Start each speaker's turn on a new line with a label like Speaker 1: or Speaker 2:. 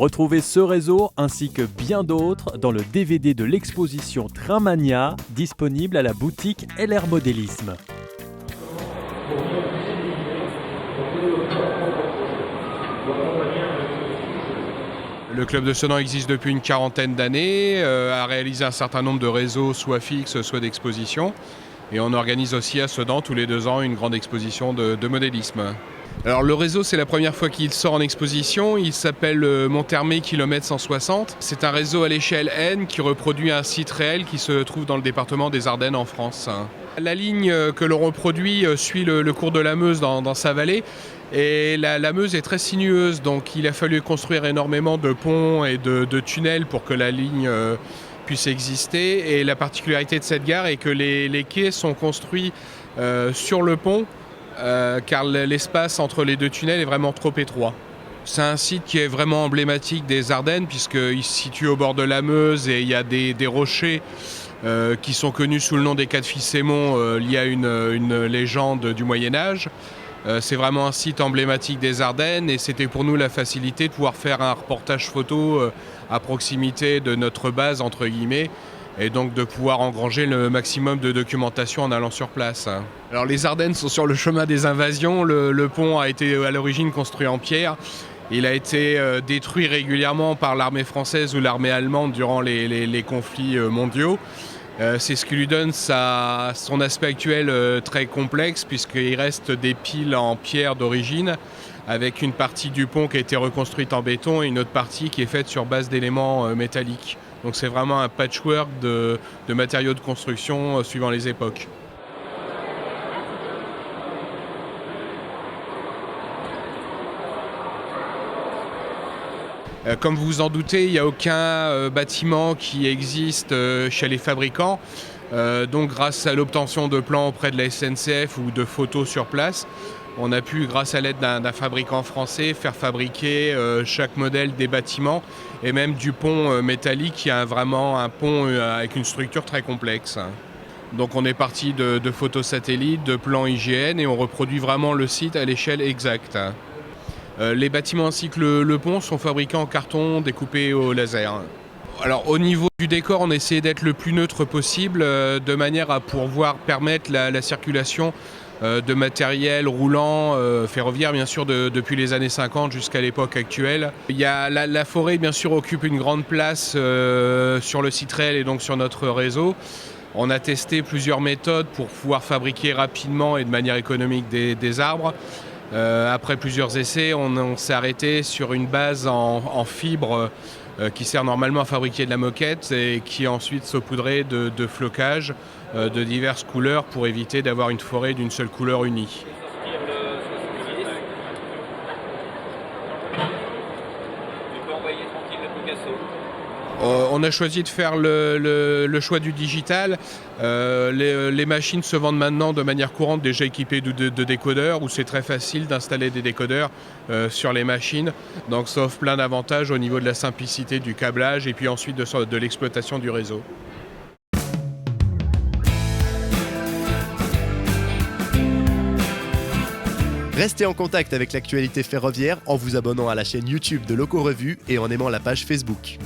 Speaker 1: Retrouvez ce réseau ainsi que bien d'autres dans le DVD de l'exposition Trainmania, disponible à la boutique LR Modélisme.
Speaker 2: Le Club de Sedan existe depuis une quarantaine d'années, a réalisé un certain nombre de réseaux, soit fixes, soit d'expositions. Et on organise aussi à Sedan tous les 2 ans une grande exposition de modélisme. Alors le réseau, c'est la première fois qu'il sort en exposition. Il s'appelle Monthermé Kilomètre 160. C'est un réseau à l'échelle N qui reproduit un site réel qui se trouve dans le département des Ardennes en France. La ligne que l'on reproduit suit le cours de la Meuse dans sa vallée. Et la Meuse est très sinueuse, donc il a fallu construire énormément de ponts et de tunnels pour que la ligne puisse exister. Et la particularité de cette gare est que les quais sont construits sur le pont, car l'espace entre les 2 tunnels est vraiment trop étroit. C'est un site qui est vraiment emblématique des Ardennes, puisqu'il se situe au bord de la Meuse et il y a des rochers qui sont connus sous le nom des 4 Fils-Aymon, liés à une légende du Moyen-Âge. C'est vraiment un site emblématique des Ardennes et c'était pour nous la facilité de pouvoir faire un reportage photo à proximité de notre base, entre guillemets, et donc de pouvoir engranger le maximum de documentation en allant sur place. Alors les Ardennes sont sur le chemin des invasions. Le pont a été à l'origine construit en pierre. Il a été détruit régulièrement par l'armée française ou l'armée allemande durant les conflits mondiaux. C'est ce qui lui donne son aspect actuel très complexe, puisqu'il reste des piles en pierre d'origine, avec une partie du pont qui a été reconstruite en béton et une autre partie qui est faite sur base d'éléments métalliques. Donc c'est vraiment un patchwork de matériaux de construction suivant les époques. Comme vous vous en doutez, il n'y a aucun bâtiment qui existe chez les fabricants. Donc grâce à l'obtention de plans auprès de la SNCF ou de photos sur place, on a pu, grâce à l'aide d'un fabricant français, faire fabriquer chaque modèle des bâtiments et même du pont métallique qui a vraiment un pont avec une structure très complexe. Donc on est parti de photos satellites, de plans IGN et on reproduit vraiment le site à l'échelle exacte. Les bâtiments ainsi que le pont sont fabriqués en carton découpé au laser. Alors au niveau du décor, on a essayé d'être le plus neutre possible de manière à pouvoir permettre la circulation de matériel roulant, ferroviaire bien sûr depuis les années 50 jusqu'à l'époque actuelle. Il y a la forêt bien sûr occupe une grande place sur le site réel et donc sur notre réseau. On a testé plusieurs méthodes pour pouvoir fabriquer rapidement et de manière économique des arbres. Après plusieurs essais, on s'est arrêté sur une base en fibre qui sert normalement à fabriquer de la moquette et qui est ensuite saupoudrée de flocage de diverses couleurs pour éviter d'avoir une forêt d'une seule couleur unie. On a choisi de faire le choix du digital. Les machines se vendent maintenant de manière courante déjà équipées de décodeurs où c'est très facile d'installer des décodeurs sur les machines. Donc ça offre plein d'avantages au niveau de la simplicité du câblage et puis ensuite de l'exploitation du réseau.
Speaker 3: Restez en contact avec l'actualité ferroviaire en vous abonnant à la chaîne YouTube de Loco Revue et en aimant la page Facebook.